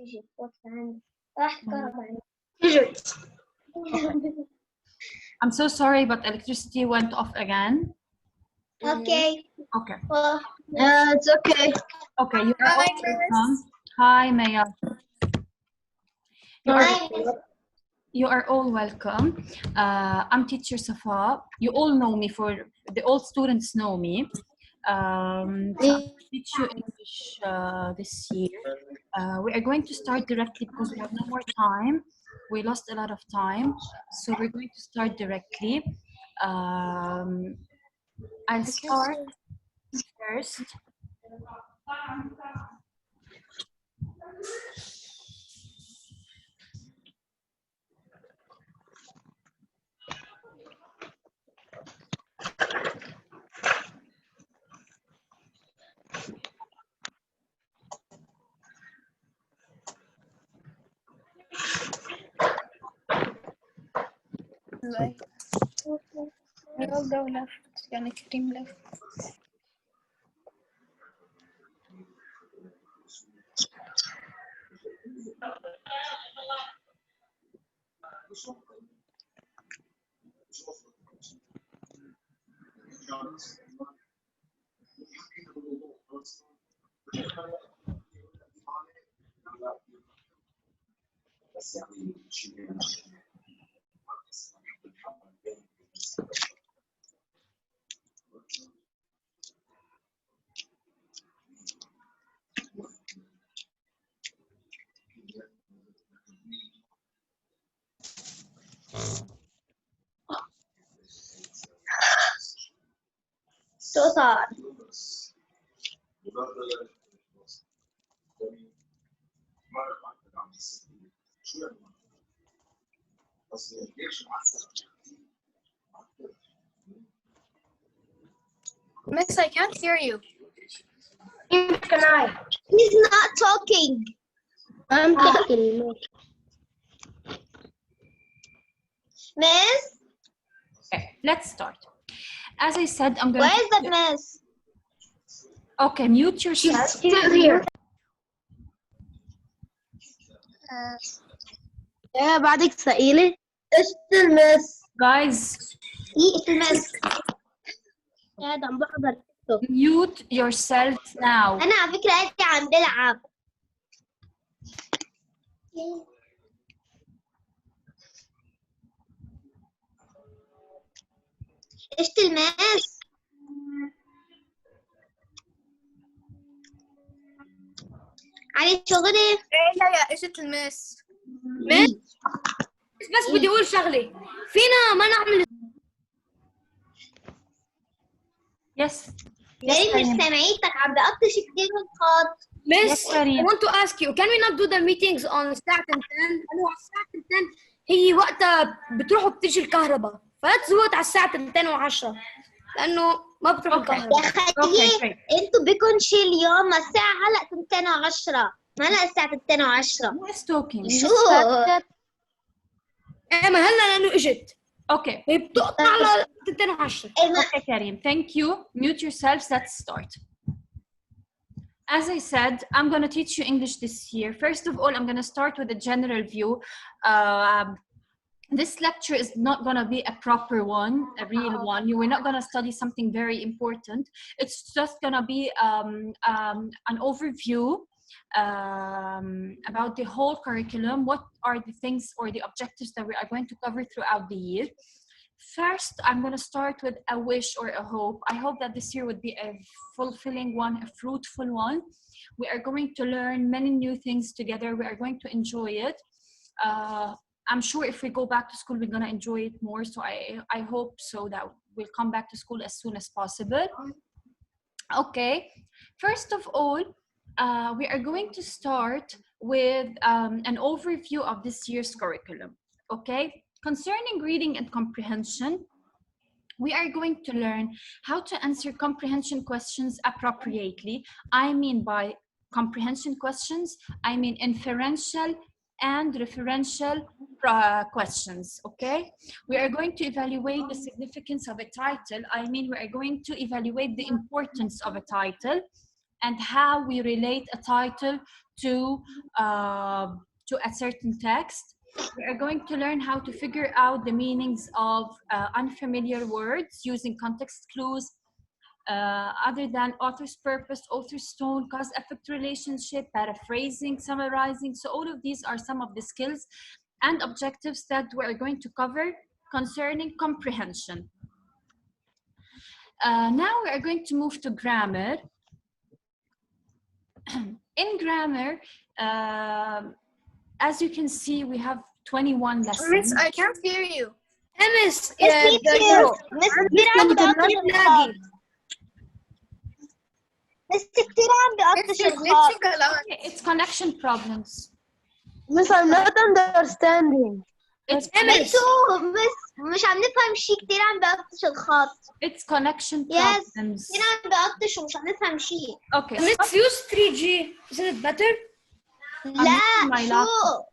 Egypt. What's the hand? راح الكهرباء. Egypt. I'm so sorry, but electricity went off again. Okay. Okay. Well, It's okay. Okay, you are all welcome. Hi, Maya. You are all welcome. I'm teacher Safa. You all know me, the old students know me. So I'll teach you English this year. We are going to start directly because we have no more time. We lost a lot of time. So we're going to start directly. I'll start first. We all go left. يعني Kareem left. so sad. Miss, I can't hear you. Can I? He's not talking. I'm talking. Miss? Okay, let's start. As I said, I'm going Where is that miss? Okay, mute yourself. Still here. يا بعدك ثقيلة. ايش المس؟ Guys, ايش المس؟ قاعد عم بحضر. mute yourself now. انا على فكرة قاعد عم بلعب. ايش المس؟ علي شغلي. ايه يا ايش المس؟ بس بدي اقول شغلة. فينا ما نعمل Yes. يعني مش سامعيتك عم بقطش كتير من الخط. Miss, Yes, Kareem. I want to ask you, can we not do the meetings on الساعة 10? لأنه على الساعة 10 هي وقتها بتروح وبتجي الكهرباء، فلا تزود على الساعة 10:10 لأنه ما بتروح الكهرباء. يا Okay, خيي great. انتوا بكم شي اليوم الساعة هلا 2:10 ما هلا الساعة 2:10 Who is talking? شو؟ إيه ما هلا لأنه إجت. Okay. هي بتقطع على 10:10. Okay, Kareem. Thank you. Mute yourselves. Let's start. As I said, I'm going to teach you English this year. First of all, I'm going to start with a general view. This lecture is not going to be a proper one, a real one. We're not going to study something very important. It's just going to be an overview about the whole curriculum. What are the things or the objectives that we are going to cover throughout the year? First, I'm going to start with a wish or a hope. I hope that this year would be a fulfilling one, a fruitful one. We are going to learn many new things together. We are going to enjoy it. I'm sure if we go back to school, we're going to enjoy it more. So I hope so that we'll come back to school as soon as possible. Okay, first of all, we are going to start with an overview of this year's curriculum. Okay, concerning reading and comprehension, we are going to learn how to answer comprehension questions appropriately. I mean by comprehension questions, I mean inferential and referential questions, okay? We are going to evaluate the significance of a title. I mean, we are going to evaluate the importance of a title. and how we relate a title to a certain text. We are going to learn how to figure out the meanings of unfamiliar words using context clues, other than author's purpose, author's tone, cause-effect relationship, paraphrasing, summarizing. So all of these are some of the skills and objectives that we're going to cover concerning comprehension. Now we are going to move to grammar. In grammar, as you can see, we have 21 lessons. Miss, I can't hear you. Miss, Miss me too. Miss كتير عم بقطش الخط. Miss كتير عم بقطش You're الخط. glitching a lot. It's connection problems. Miss, I'm not understanding. It's Miss مش عم نفهم شيء كتير عم بقطش الخط. It's connection Yes. problems. كتير عم بقطش ومش عم نفهم شيء. Okay. Miss, use 3G. Is it better? لا my شو؟ laptop.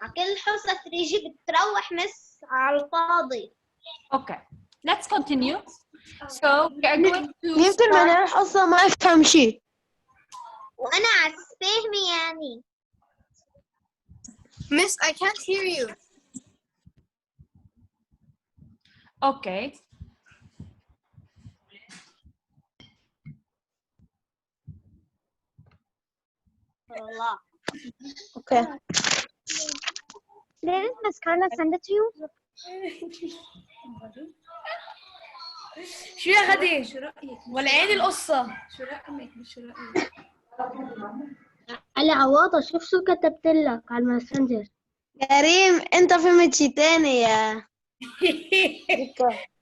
على كل حصة 3G بتروح مس على الفاضي. Okay. Let's continue. So we are going to يمكن من start. الحصة ما أفهم شيء. وأنا عالفهمي يعني. Miss, I can't hear you. Okay. والله. Okay. Didn't Miss Carla send it to you? شو يا غدي؟ ولا عين القصة؟ علي عواطة شوف شو كتبت لك على الماسنجر. كريم أنت فهمت شيء تاني يا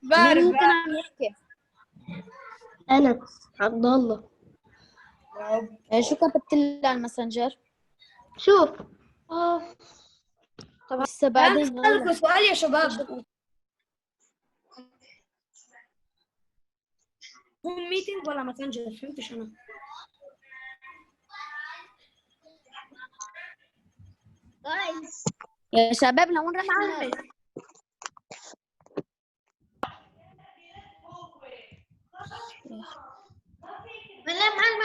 بعرف. عم يحكي؟ أنا عبد الله. شو كتبت لي على الماسنجر؟ شوف. طب هسه بعدين أسألكوا سؤال يا شباب. هو ميتنج ولا ماسنجر؟ فهمتش أنا. جايز. يا شباب لوين رحت؟ أنا معلمة.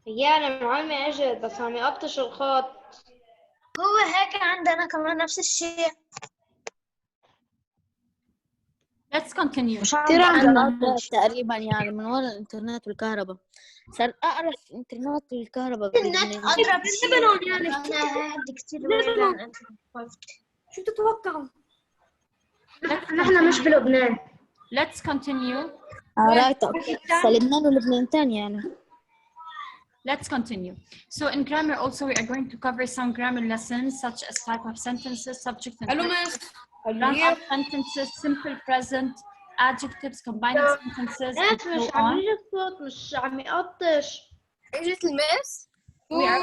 هي أنا معلمة أجت بس عم يقطش الخط. هو هيك عندنا كمان نفس الشيء. Let's continue. كثير عم تقريبا يعني من وراء الإنترنت والكهرباء. صار أعرف إنترنت والكهرباء. النت أقرب شيء. لبنان يعني. أنا هادي كتير لبنان. شو تتوقعوا؟ نحن مش بلبنان. Let's continue. رايت لبنان ولبنان تاني يعني. Let's continue. So in grammar also we are going to cover some grammar lessons such as type of sentences, subject and ألو verb, مس. run-up sentences, simple present, adjectives, combining sentences, and ناس so مش عم on. يجي الصوت مش عم يقطش. اجت المس؟ We are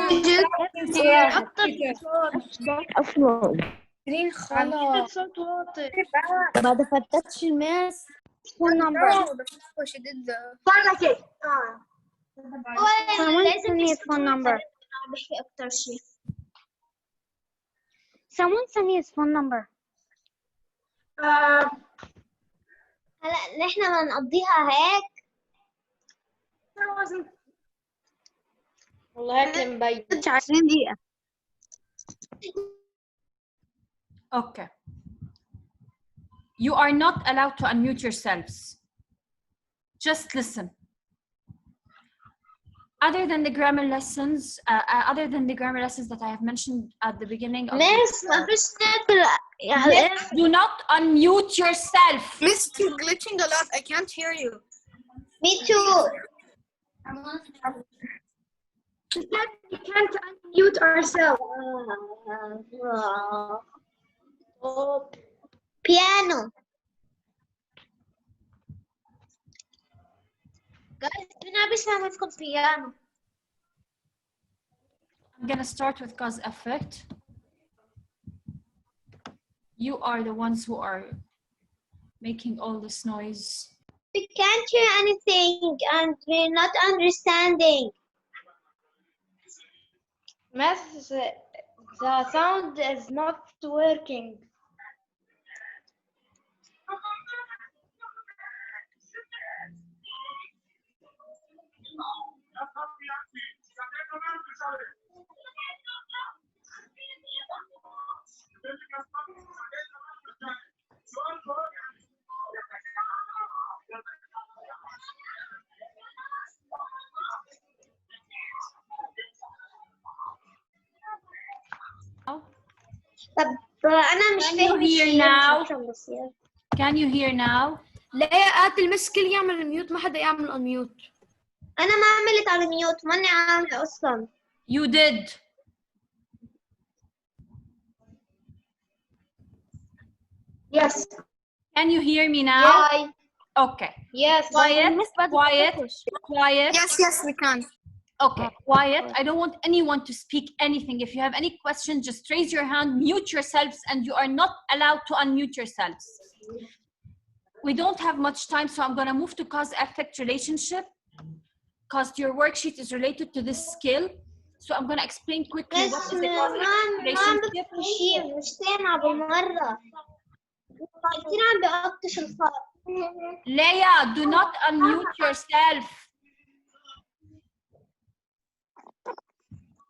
أصلا عم يجي الصوت واطي. ما دفتتش الماس. phone number. she did the Pharmacy. هو لازم يكون phone number. عم بحكي أكتر شيء. Someone send me his phone number. هلا نحن بدنا نقضيها هيك. والله هيك مبين. 20 دقيقة. okay. You are not allowed to unmute yourselves. Just listen. Other than the grammar lessons, that I have mentioned at the beginning of Miss ما فيش نت. do not unmute yourself. Miss, you're glitching a lot. I can't hear you. Me too. We can't unmute ourselves. Piano. Guys, أنا بسمع منكم piano. I'm gonna start with cause effect. You are the ones who are making all this noise. We can't hear anything and we're not understanding. Miss, the sound is not working. طب أنا مش Can you فاهمة hear شيء، now? مش عارفة بصير. Can you hear now? لا قاتل المس كل يعمل ميوت، ما حدا يعمل انميوت. أنا ما عملت على ميوت، ماني عاملة أصلا. You did. Yes. Can you hear me now? Yeah. Okay. Yes. Quiet, quiet, quiet. Yes, we can. Okay, quiet. I don't want anyone to speak anything. If you have any questions, just raise your hand, mute yourselves, and you are not allowed to unmute yourselves. We don't have much time, so I'm going to move to cause-effect relationship because your worksheet is related to this skill. So I'm going to explain quickly what بس is a ما cause-effect relationship. بفهم شيء، مش سامعة بالمرة. كثير عم بقطش الخط. Leia, do not unmute yourself.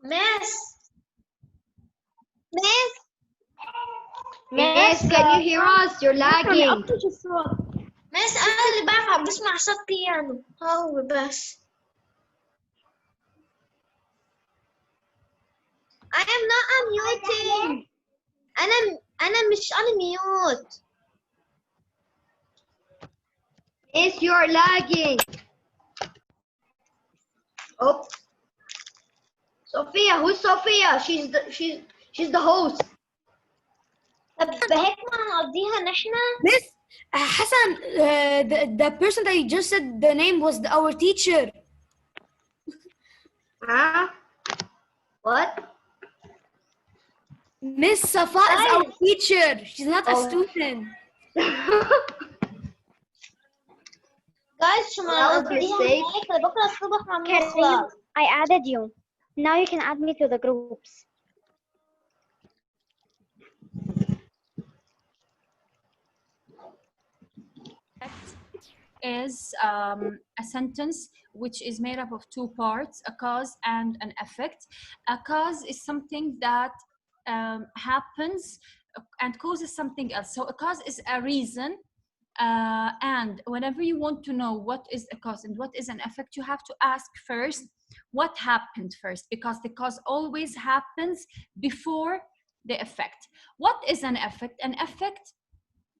Miss. Miss, can you hear us? You're lagging. مس أنا اللي بعرف عم بسمع صوت بيانو، هو بس. I am not unmuting. أنا مش unmute. Miss, you're lagging. Oh. Sophia, who's Sophia? She's the host. طب هيك ما نقضيها نحن؟ Miss Hassan, the person that you just said the name was our teacher. Huh? What? Miss Safa is our teacher. She's not a student. Guys شو ما Well, نقضيها mistake. هيك لبكرة الصبح ما بنخلص. I added you. Now you can add me to the groups. Is a sentence which is made up of two parts, a cause and an effect. A cause is something that happens and causes something else. So a cause is a reason, and whenever you want to know what is a cause and what is an effect, you have to ask first what happened first, because the cause always happens before the effect. What is an effect? An effect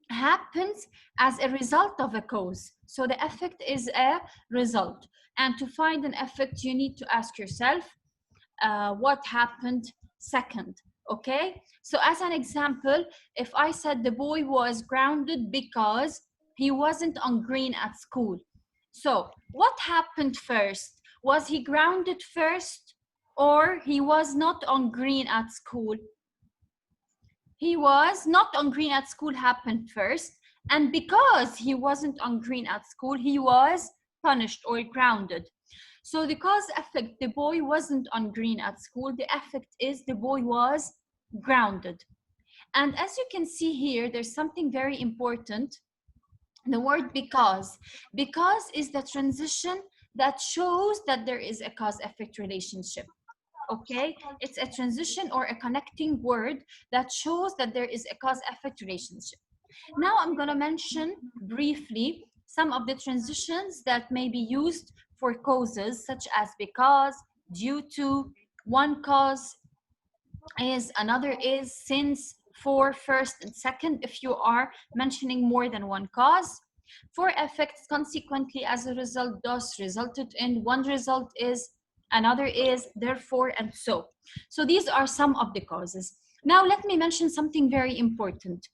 happens as a result of a cause. So the effect is a result. And to find an effect, you need to ask yourself what happened second. Okay? So as an example, if I said the boy was grounded because he wasn't on green at school. So what happened first? Was he grounded first or he was not on green at school? He was not on green at school happened first, and because he wasn't on green at school, he was punished or grounded. So the cause effect, the boy wasn't on green at school, the effect is the boy was grounded. And as you can see here, there's something very important, the word because. Because is the transition that shows that there is a cause-effect relationship. Okay, it's a transition or a connecting word that shows that there is a cause-effect relationship. Now I'm going to mention briefly some of the transitions that may be used for causes, such as because, due to, one cause is, another is, since, for, first, and second, if you are mentioning more than one cause. For effects, consequently, as a result, thus, resulted in, one result is, another is, therefore, and so. So these are some of the causes. Now let me mention something very important.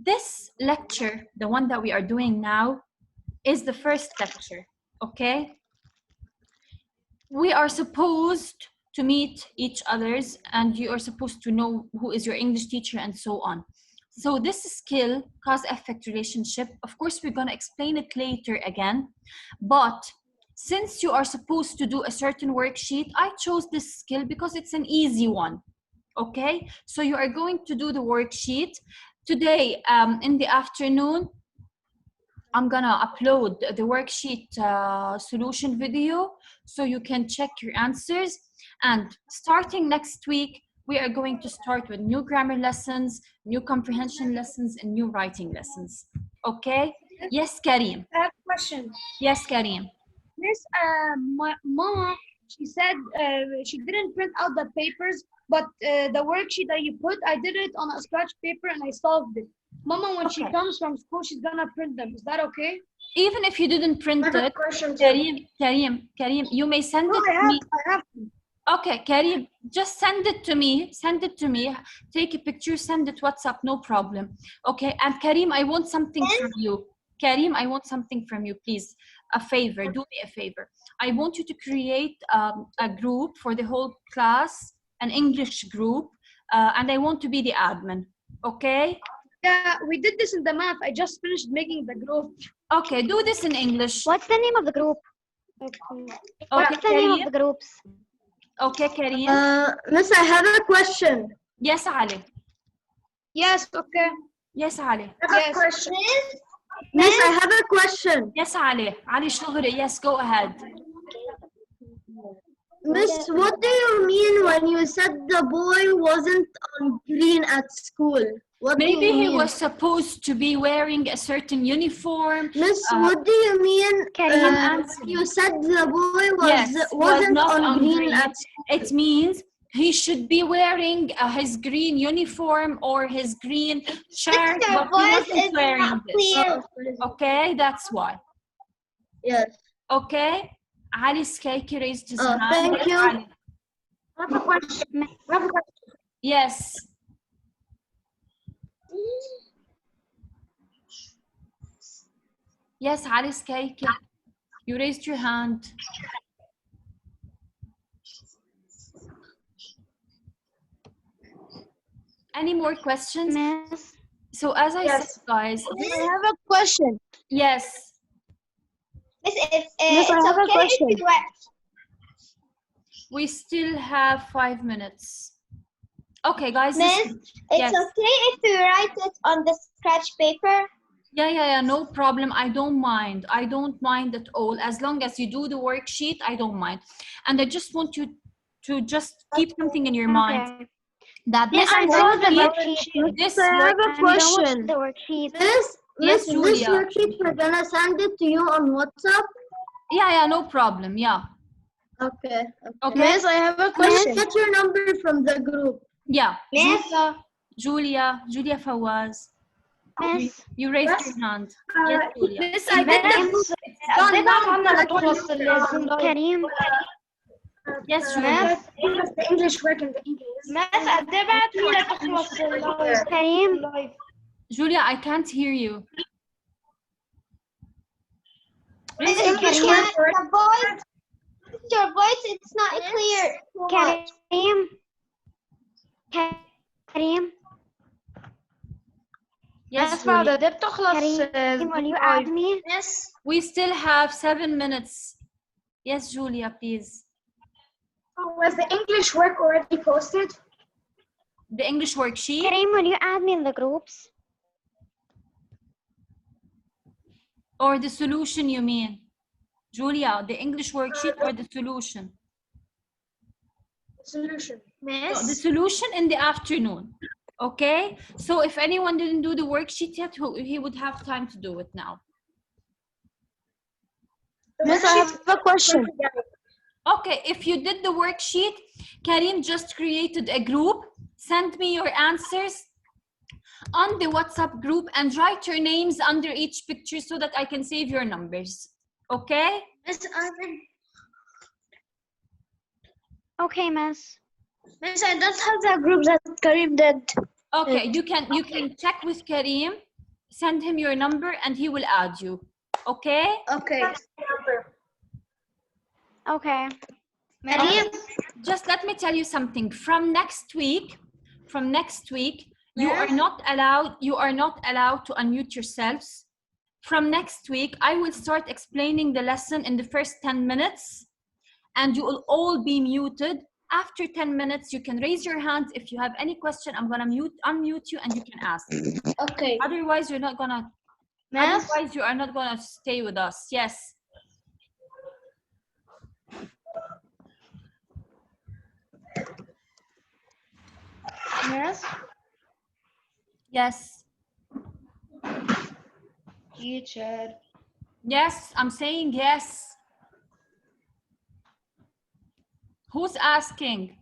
This lecture, the one that we are doing now, is the first lecture, okay? We are supposed to meet each others and you are supposed to know who is your English teacher and so on. So this skill, cause-effect relationship, of course, we're gonna explain it later again, but since you are supposed to do a certain worksheet, I chose this skill because it's an easy one, okay? So you are going to do the worksheet today in the afternoon. I'm gonna upload the worksheet solution video so you can check your answers. And starting next week, we are going to start with new grammar lessons, new comprehension lessons, and new writing lessons. Okay? Yes, Karim. I have a question. Yes, Karim. Miss, my mama, she said she didn't print out the papers, but the worksheet that you put, I did it on a scratch paper and I solved it. Mama, when she Okay. comes from school, she's gonna print them. Is that okay? Even if you didn't print it, Question too. Karim, you may send No, it I to have. me. I have to. Okay, Karim, just send it to me. Send it to me. Take a picture, send it WhatsApp, no problem. Okay, and Karim, I want something from you. Karim, I want something from you, please. A favor, do me a favor. I want you to create a group for the whole class, an English group, and I want to be the admin. Okay? Yeah, we did this in the math. I just finished making the group. Okay, do this in English. What's the name of the group? Okay, What's the name Karim. of the groups? Okay, Karim. Miss, I have a question. Yes, Ali. Yes, okay. Yes, Ali. Yes. Miss, I have a question. Yes, Ali. Ali Shogri. Yes, go ahead. Miss, what do you mean when you said the boy wasn't on green at school? What do Maybe you he mean? was supposed to be wearing a certain uniform. Miss, what do you mean Karim, when you said the boy Yes, was wasn't not on on green green. at school? It means he should be wearing his green uniform or his green shirt, Your but he voice wasn't is wearing not this. clear. Okay, that's why. Yes. Okay, Ali Skaiki raised his Oh, hand. thank Yes, you. Ali. I have a question. Yes. Yes, Ali Skaiki. You raised your hand. Any more questions? Miss? So as I said, guys, I have a question. yes, Miss, Miss, it's I have a okay question. if you write. we still have 5 minutes. Okay, guys. Miss, it's yes. okay if you write it on the scratch paper. Yeah, no problem. I don't mind. I don't mind at all. As long as you do the worksheet, I don't mind. And I just want you to just keep something in your mind Okay. that Yes, this I know the worksheet, worksheet. this I have a I'm done with question. the worksheet. Miss, Yes, this Julia. worksheet, we're gonna send it to you on WhatsApp. yeah, no problem. Yeah. Okay. Okay. Miss, I have a Let's question. get your number from the group. Yeah. Miss, Julia Fawaz. Miss? You raised your hand. Yes, Julia. Miss, I did the Karim? Yes, Julia. English work in the English. Karim? Julia, I can't hear you. Miss, Karim? your voice, it's not clear. Karim? Karim? Yes, Julia. Karim, will you add me? Miss, We still have 7 minutes. Yes, Julia, please. Was the English work already posted? The English worksheet. Karim, will you add me in the groups? Or the solution, you mean? Julia, the English worksheet or the solution? Solution. So the solution in the afternoon. Okay? So if anyone didn't do the worksheet yet, he would have time to do it now. Miss, I have a question. Okay, if you did the worksheet, Karim just created a group. Send me your answers on the WhatsApp group and write your names under each picture so that I can save your numbers. Okay? Okay, miss. Miss, I don't have the group that Karim did. Okay, you can check with Karim, send him your number and he will add you. Okay? Okay. Okay. Maria, Just let me tell you something. From next week, you are not allowed to unmute yourselves. From next week, I will start explaining the lesson in the first 10 minutes and you will all be muted. After 10 minutes, you can raise your hand. If you have any question, I'm gonna unmute you and you can ask. Okay. Otherwise, you're not gonna Miss? Otherwise, you are not going to stay with us. Yes. Miss? Yes. Teacher. Yes, I'm saying yes. Who's asking?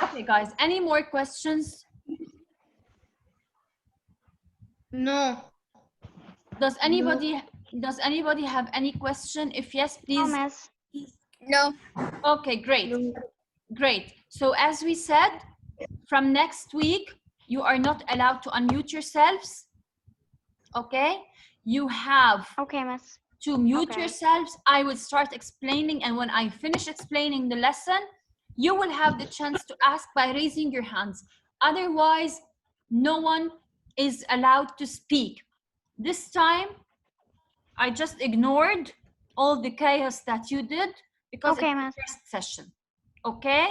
Okay, guys, any more questions? No. Does anybody have any question? If yes, No, please. miss. No. Okay, great. Great. So as we said, from next week, you are not allowed to unmute yourselves. Okay? You have Okay, miss. to mute Okay. yourselves. I will start explaining, and when I finish explaining the lesson, you will have the chance to ask by raising your hands. Otherwise, no one is allowed to speak. This time, I just ignored all the chaos that you did because Okay, it's miss. the first session. Okay?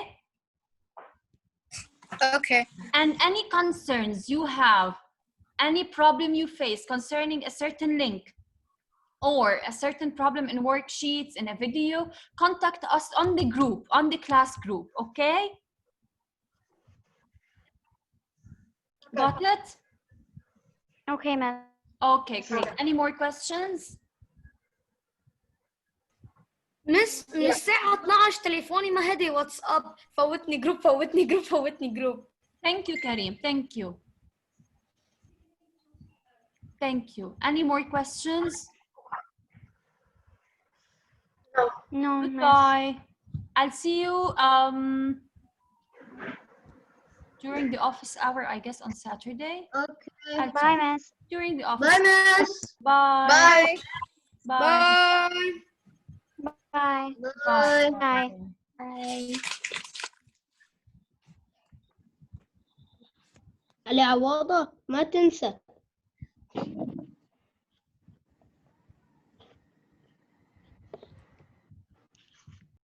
Okay. And any concerns you have, any problem you face concerning a certain link or a certain problem in worksheets, in a video, contact us on the group, on the class group, okay? Got it? Okay, miss. Okay, great. Any more questions? مس من الساعة 12 تليفوني ما هدي واتساب فوتني جروب فوتني جروب فوتني جروب. Thank you, Karim. Thank you. Thank you. Any more questions? No, miss. Goodbye. I'll see you during the office hour, I guess, on Saturday. Okay. I'll Bye, check. miss. During the office. Bye, Miss. Bye. Bye. Bye. Bye. Bye. Bye. Bye. علي عوضة ما تنسى